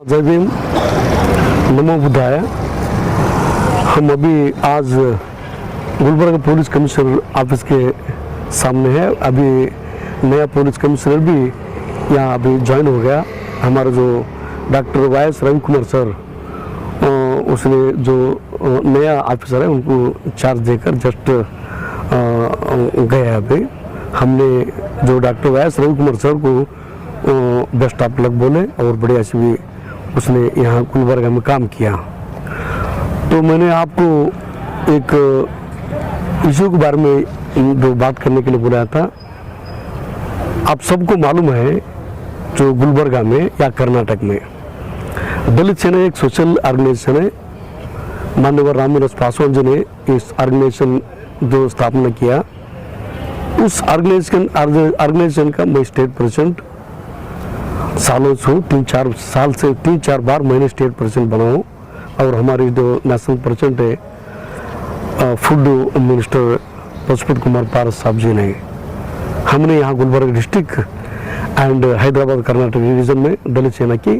जय भीम, नमो बुद्धाय। हम अभी आज गुलबर्गा पुलिस कमिश्नर ऑफिस के सामने है। अभी नया पुलिस कमिश्नर भी यहाँ अभी ज्वाइन हो गया। हमारा जो डॉक्टर वाई.एस. रविकुमार सर, उसने जो नया ऑफिसर है उनको चार्ज देकर जस्ट गया। अभी हमने जो डॉक्टर वाई.एस. रविकुमार सर को बेस्ट ऑफ लक बोले और बड़े अच्छे भी उसने यहाँ गुलबर्गा में काम किया। तो मैंने आपको एक इशू के बारे में जो बात करने के लिए बुलाया था। आप सबको मालूम है जो गुलबर्गा में या कर्नाटक में दलित सेना एक सोशल ऑर्गेनाइजेशन है। माननीय रामविलास पासवान जी ने इस ऑर्गेनाइजेशन जो स्थापना किया, उस ऑर्गेनाइजेशन का मैं स्टेट प्रेसिडेंट सालों से 3-4 साल से 3-4 बार मैंने स्टेट प्रेसिडेंट बना हूँ। और हमारी जो नेशनल प्रेसिडेंट है फूड मिनिस्टर पशुपति कुमार पारस साहब जी ने, हमने यहाँ Gulbarga district and Hyderabad Karnataka region में दलित सेना की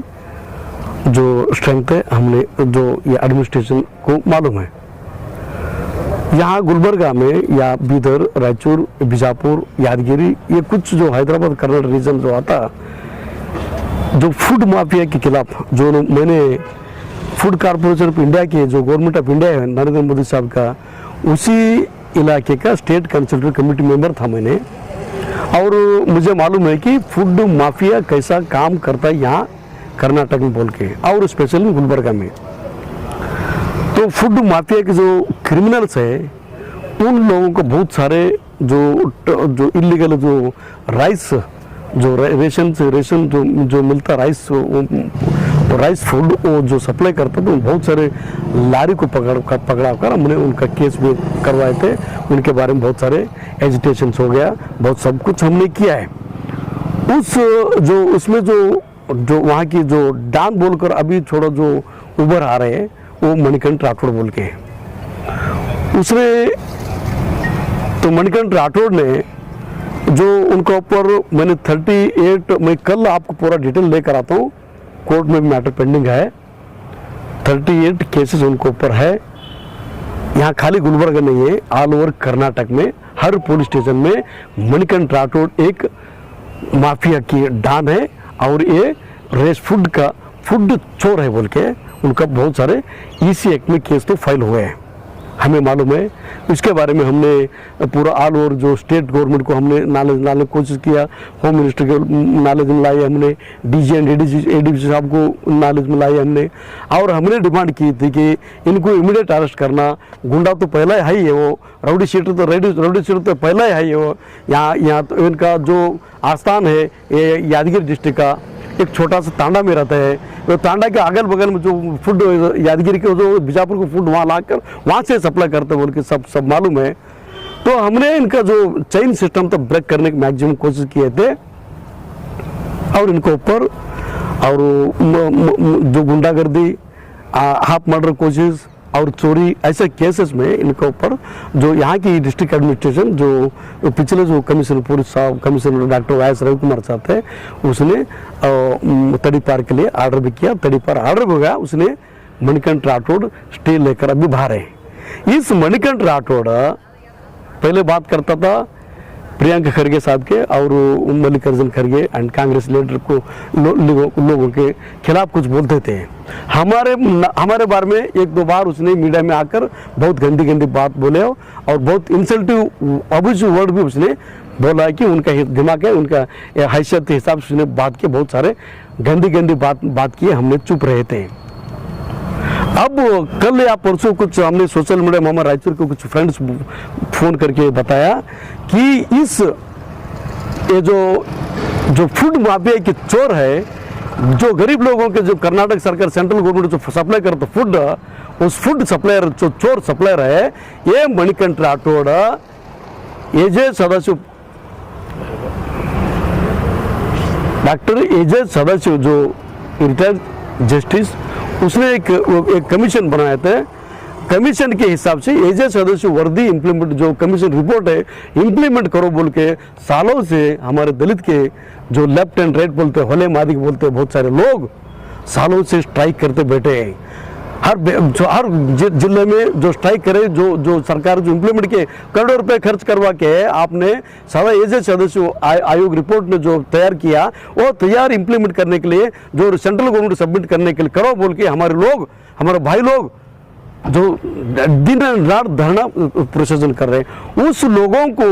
जो स्ट्रेंथ है, हमने जो ये एडमिनिस्ट्रेशन को मालूम है। यहाँ गुलबर्गा में या बीदर, रायचूर, बीजापुर, यादगिरी, ये कुछ जो हैदराबाद कर्नाटक रीजन जो आता, जो फूड माफिया के खिलाफ जो मैंने फूड कॉर्पोरेशन ऑफ इंडिया के जो गवर्नमेंट ऑफ इंडिया है नरेंद्र मोदी साहब का, उसी इलाके का स्टेट कंसल्टेटिव कमेटी मेंबर था मैंने। और मुझे मालूम है कि फूड माफिया कैसा काम करता है यहाँ कर्नाटक में बोल के, और स्पेशली गुलबर्गा में। तो फूड माफिया के जो क्रिमिनल्स है उन लोगों को बहुत सारे जो इलीगल जो राइस जो रेशन जो मिलता राइस फूड वो जो सप्लाई करता, तो बहुत सारे लारी को पकड़ा कर हमने उनका केस भी करवाए थे। उनके बारे में बहुत सारे एजिटेशन हो गया, बहुत सब कुछ हमने किया है। उसमें जो वहाँ की जो डान बोलकर अभी थोड़ा जो उभर आ रहे हैं वो मणिकंठ राठौड़ बोल के उसने, तो मणिकंठ राठौड़ ने जो उनका ऊपर मैंने 38, मैं कल आपको पूरा डिटेल लेकर आता हूँ, कोर्ट में मैटर पेंडिंग है। 38 केसेस उनके ऊपर है। यहाँ खाली गुलबर्गा नहीं है, ऑल ओवर कर्नाटक में हर पुलिस स्टेशन में मणिकंठ राठौड़ एक माफिया की डान है और ये रेस फूड का फूड चोर है बोल के उनका बहुत सारे EC एक्ट में केस तो फाइल हुए हैं, हमें मालूम है। इसके बारे में हमने पूरा ऑल ओवर जो स्टेट गवर्नमेंट को हमने नॉलेज कोशिश किया, होम मिनिस्टर के नॉलेज में लाए हमने, DG एंड ADG साहब को नॉलेज में लाए हमने। और हमने डिमांड की थी कि इनको इमीडिएट अरेस्ट करना। गुंडा तो पहला ही है, वो राउडी शीटर तो पहला ही है। वो यहाँ तो इनका जो आस्थान है ये यादगिरी डिस्ट्रिक्ट का एक छोटा सा तांडा में रहता है। वो तांडा के अगल बगल में जो फूड यादगिरी के जो बीजापुर को फूड वहाँ लाकर वहाँ से सप्लाई करते बोल के सब मालूम है। तो हमने इनका जो चेन सिस्टम तो ब्रेक करने की मैक्सिमम कोशिश किए थे और इनके ऊपर और जो गुंडागर्दी, हाफ मर्डर कोशिश और चोरी, ऐसे केसेस में इनके ऊपर जो यहाँ की डिस्ट्रिक्ट एडमिनिस्ट्रेशन जो पिछले जो कमिश्नर पुलिस साहब कमिश्नर डॉक्टर वाई.एस. रविकुमार साहब थे, उसने तड़ीपार के लिए ऑर्डर भी किया। तड़ीपार ऑर्डर हो गया, उसने मणिकंठ राठौड़ स्टे लेकर अभी बाहर है। इस मणिकंठ राठौड़ पहले बात करता था प्रियंका खरगे साहब के और मल्लिकार्जुन खरगे एंड कांग्रेस लीडर को लोगों के खिलाफ कुछ बोलते थे। हमारे बारे में 1-2 बार उसने मीडिया में आकर बहुत गंदी बात बोले और बहुत इंसल्टिव अब्यूजिव वर्ड भी उसने बोला है कि उनका दिमाग है, उनका हैसियत के हिसाब से उसने बात की, बहुत सारे गंदी बात की। हमने चुप रहे थे। अब कल या परसों कुछ हमने सोशल मीडिया में हमारे रायचूर के कुछ फ्रेंड्स फोन करके बताया कि ये जो फूड माफिया के चोर है, जो गरीब लोगों के जो कर्नाटक सरकार सेंट्रल गवर्नमेंट जो सप्लाई करता फूड, उस फूड सप्लायर जो चोर सप्लायर है ये मणिकंठ राठौड़ एजे सदाशिव, डॉक्टर एजे सदाशिव जो रिटायर्ड जस्टिस, उसने एक कमीशन बनाए थे। कमीशन के हिसाब से एजे सदस्य वर्दी इम्प्लीमेंट जो कमीशन रिपोर्ट है इम्प्लीमेंट करो बोल के सालों से हमारे दलित के जो लेफ्ट एंड राइट बोलते होले मादिक बोलते बहुत सारे लोग सालों से स्ट्राइक करते बैठे हैं। हर जिले में जो स्ट्राइक करे, जो सरकार जो इम्प्लीमेंट किए, करोड़ों रुपए खर्च करवा के आपने सारा एज सदस्य आयोग रिपोर्ट में जो तैयार किया, वो तैयार इम्प्लीमेंट करने के लिए जो सेंट्रल गवर्नमेंट सबमिट करने के लिए करो बोल के हमारे लोग, हमारे भाई लोग जो दिन रात धरना प्रदर्शन कर रहे हैं, उस लोगों को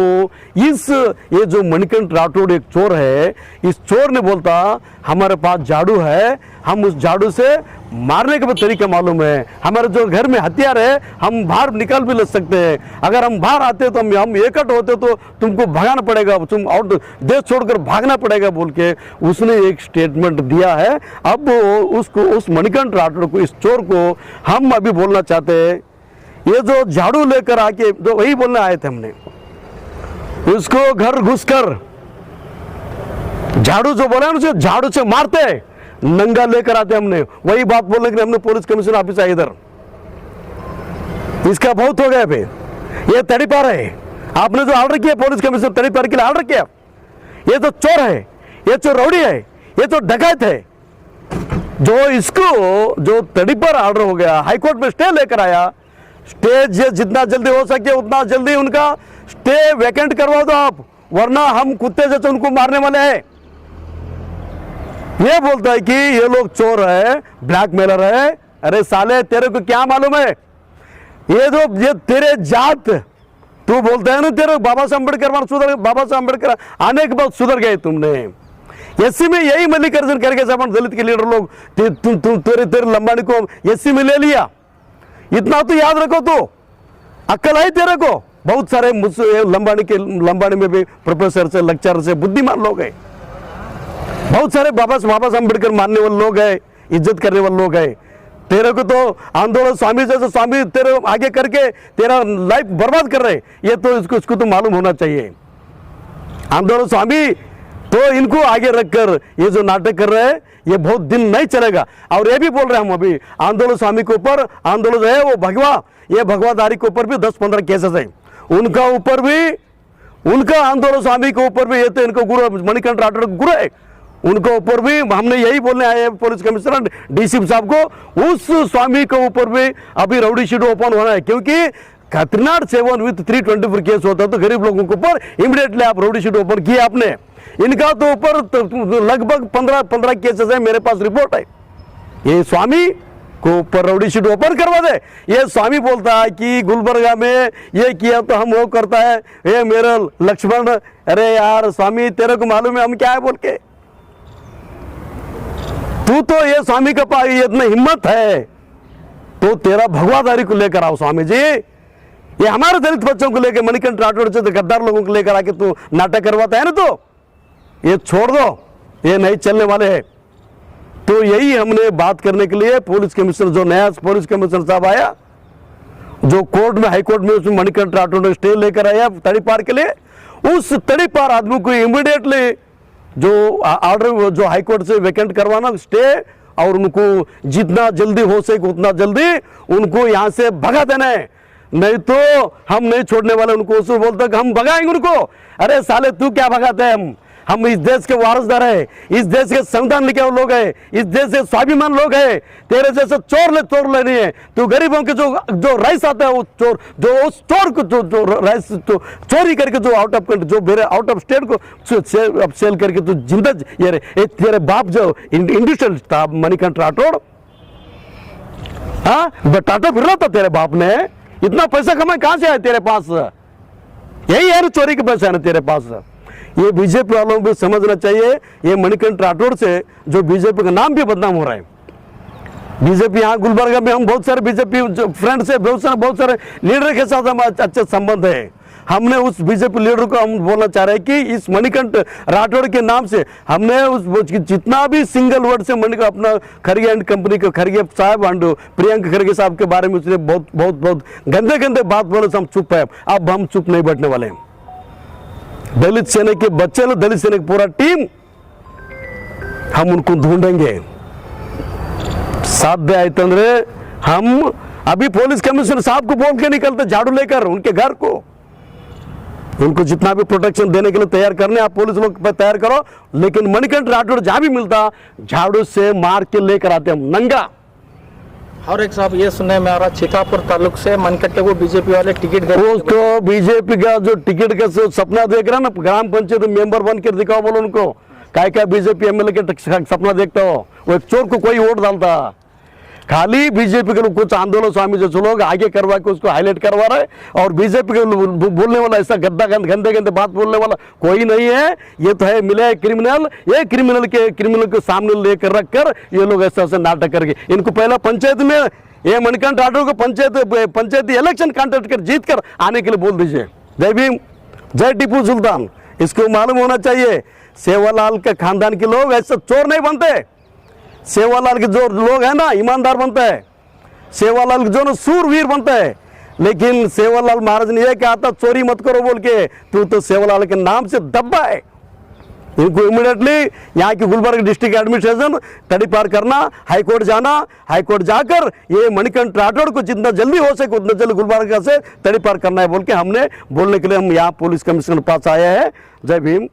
ये जो मणिकंठ राठौड़ एक चोर है, इस चोर ने बोलता हमारे पास झाड़ू है, हम उस झाड़ू से मारने का भी तरीका मालूम है, हमारे जो घर में हथियार है हम बाहर निकाल भी ले सकते हैं, अगर हम बाहर आते तो हम एकट होते तो तुमको भगाना पड़ेगा, तुम और देश छोड़कर भागना पड़ेगा बोल के उसने एक स्टेटमेंट दिया है। अब उसको, उस मणिकंठ राठौड़ को, इस चोर को हम अभी बोलना चाहते हैं, ये जो झाड़ू लेकर आके जो वही बोलने आए थे हमने, उसको घर घुसकर झाड़ू जो बोला उसे झाड़ू से मारते, नंगा लेकर आते हमने, वही बात बोलने के लिए हमने पुलिस कमिश्नर ऑफिस आए इधर। इसका बहुत हो गया, ये तड़ीपार है, आपने जो ऑर्डर किया पुलिस कमिश्नर तड़ीपार के लिए ऑर्डर किया, ये तो चोर है, ये तो रौड़ी है, ये तो डकैत है, जो इसको जो तड़ीपार ऑर्डर हो गया, हाईकोर्ट में स्टे लेकर आया, स्टे जितना जल्दी हो सके उतना जल्दी उनका स्टे वैकेंट करवा दो आप, वरना हम कुत्ते जैसे उनको मारने वाले हैं। ये बोलता है कि ये लोग चोर है, ब्लैकमेलर है। अरे साले तेरे को क्या मालूम है, ये तेरे जात, तू बोलता है ना तेरे बाबा साहब अम्बेडकर आने के बाद सुधर गए तुमने। एससी में यही मल्लिकार्जुन खड़गे साहब दलित के लीडर लोग तेरे लंबानी को एससी में ले लिया, इतना तो याद रखो, तो अक्ल है तेरे को। बहुत सारे लंबानी में भी प्रोफेसर से, लेक्चरर से बुद्धिमान लोग हैं, बहुत सारे बाबा साहब अम्बेडकर मानने वाले लोग हैं, इज्जत करने वाले लोग हैं। तेरे को तो आंदोलन स्वामी जैसे स्वामी तेरे आगे करके तेरा लाइफ बर्बाद कर रहे, ये तो इसको तो मालूम होना चाहिए। आंदोलन स्वामी तो इनको आगे रखकर ये जो नाटक कर रहे हैं, ये बहुत दिन नहीं चलेगा। और ये भी बोल रहे हैं हम अभी, आंदोलन स्वामी के ऊपर, आंदोलन जो है वो ये भगवाधारी के ऊपर भी 10-15 केसेस है, उनका ऊपर भी, उनका आंदोलन स्वामी के ऊपर भी, ये तो इनको गुरु मणिकंठ राठौड़ गुरु है, उनको ऊपर भी हमने यही बोलने आए हैं पुलिस कमिश्नर डीसीपी साहब को, उस स्वामी के ऊपर भी अभी रउडी शीट ओपन होना है, क्योंकि खतरनाक 7 विद 324 केस होता है तो गरीब लोगों के ऊपर इमीडिएटली आप रउडी शीट ओपन किया आपने। इनका तो ऊपर लगभग 15 केसेस है, मेरे पास रिपोर्ट है। ये स्वामी को ऊपर रउडी शीट ओपन करवा दे। ये स्वामी बोलता है कि गुलबर्गा में ये किया तो हम वो करता है, ये मेरा लक्ष्मण। अरे यार स्वामी, तेरे को मालूम है हम क्या है बोल के, तू तो ये स्वामी का पास ये इतना हिम्मत है तो तेरा भगवाधारी को लेकर आओ स्वामी जी, ये हमारे दलित बच्चों को लेकर मणिकंठ राठौड़ से गद्दार लोगों को लेकर आके तू नाटक करवाता है ना, तो ये छोड़ दो, ये नहीं चलने वाले हैं। तो यही हमने बात करने के लिए पुलिस कमिश्नर, जो नया पुलिस कमिश्नर साहब आया, जो कोर्ट में, हाई कोर्ट में उसमें मणिकंठ राठौड़ ने स्टे लेकर आया तड़ीपार के लिए, उस तड़ीपार आदमी को इमीडिएटली जो ऑर्डर जो हाई कोर्ट से वैकेंट करवाना स्टे, और उनको जितना जल्दी हो सके उतना जल्दी उनको यहाँ से भगा देना है, नहीं तो हम नहीं छोड़ने वाले उनको। उसको बोलते कि हम भगाएंगे उनको। अरे साले तू क्या भगाते हैं, हम इस देश के वारसदार है, इस देश के संविधान लिखे हुए लोग हैं, इस देश के स्वाभिमान लोग हैं। तेरे जैसे चोर नहीं है, तू गरीबों के जो राइस आता है, वो चोर, जो उस चोर को जो राइस चोरी करके जो आउट ऑफ कंट्री, जो मेरे आउट ऑफ स्टेट को सेल करके तू जिंदा, ये तेरे बाप जो इंडस्ट्रियल था मणिकंठ राठौड़, हाँ टाटा फिर रहा था तेरे बाप ने, इतना पैसा कमाए कहां से आया तेरे पास? यही है ना चोरी के पैसा है ना तेरे पास। ये बीजेपी वालों को भी समझना चाहिए, ये मणिकंठ राठौड़ से जो बीजेपी का नाम भी बदनाम हो रहा है। बीजेपी यहाँ गुलबर्गा में हम बहुत सारे बीजेपी फ्रेंड्स है, बहुत सारे लीडर के साथ हम अच्छे संबंध है। हमने उस बीजेपी लीडर को हम बोलना चाह रहे हैं कि इस मणिकंठ राठौड़ के नाम से हमने उस जितना भी सिंगल वर्ड से मणिकंठ अपना खड़गे एंड कंपनी के खड़गे साहब एंड प्रियंका खड़गे साहब के बारे में उसने बहुत गंदे बात बोले तो हम चुप है। अब हम चुप नहीं बैठने वाले हैं। दलित सेना के बच्चे लोग, दलित सेना की पूरा टीम, हम उनको ढूंढेंगे। साध्य आए तंद्रे हम अभी पुलिस कमिश्नर साहब को बोल के निकलते झाड़ू लेकर उनके घर को। उनको जितना भी प्रोटेक्शन देने के लिए तैयार करने आप पुलिस लोग तैयार करो, लेकिन मणिकंठ राठौड़ जहां भी मिलता झाड़ू से मार के लेकर आते हम नंगा। और एक साहब ये सुनने में आ रहा चितापुर तालुक से मनकट्टे को बीजेपी वाले टिकट दे, उसको बीजेपी का जो टिकट का सपना देख रहा है ना, ग्राम पंचायत मेंबर बन कर दिखाओ, बोलो उनको क्या बीजेपी एमएलए के सपना देखता हो। वो एक चोर को कोई वोट डालता, खाली बीजेपी के लोग कुछ आंदोलन स्वामी जैसे लोग आगे करवा के उसको हाईलाइट करवा रहे, और बीजेपी के बोलने वाला ऐसा गंदे गंदे बात बोलने वाला कोई नहीं है। ये तो है मिले क्रिमिनल, ये क्रिमिनल के सामने लेकर रख कर ये लोग ऐसा ऐसा नाटक करके, इनको पहला पंचायत में ये मणिकंठ राठौड़ को पंचायती इलेक्शन कॉन्टेस्ट कर जीत कर आने के लिए बोल दीजिए। जय भीम, जय टीपू सुल्तान। इसको मालूम होना चाहिए सेवालाल के खानदान के लोग ऐसे चोर नहीं बनते। सेवालाल के जो लोग हैं ना ईमानदार बनते हैं, सेवालाल के जो ना सूरवीर बनते हैं। लेकिन सेवालाल महाराज ने यह कहा था चोरी मत करो बोल के, तू तो सेवालाल के नाम से दब्बा है। इनको इमीडिएटली यहाँ की गुलबर्ग डिस्ट्रिक्ट एडमिनिस्ट्रेशन तड़ी पार करना, हाईकोर्ट जाना, हाईकोर्ट जाकर ये मणिकंठ राठौड़ को जितना जल्दी हो सके उतना जल्दी गुलबर्ग से तड़ी पार करना है बोल के हमने बोलने के लिए हम यहाँ पुलिस कमिश्नर के पास आए हैं। जय भीम।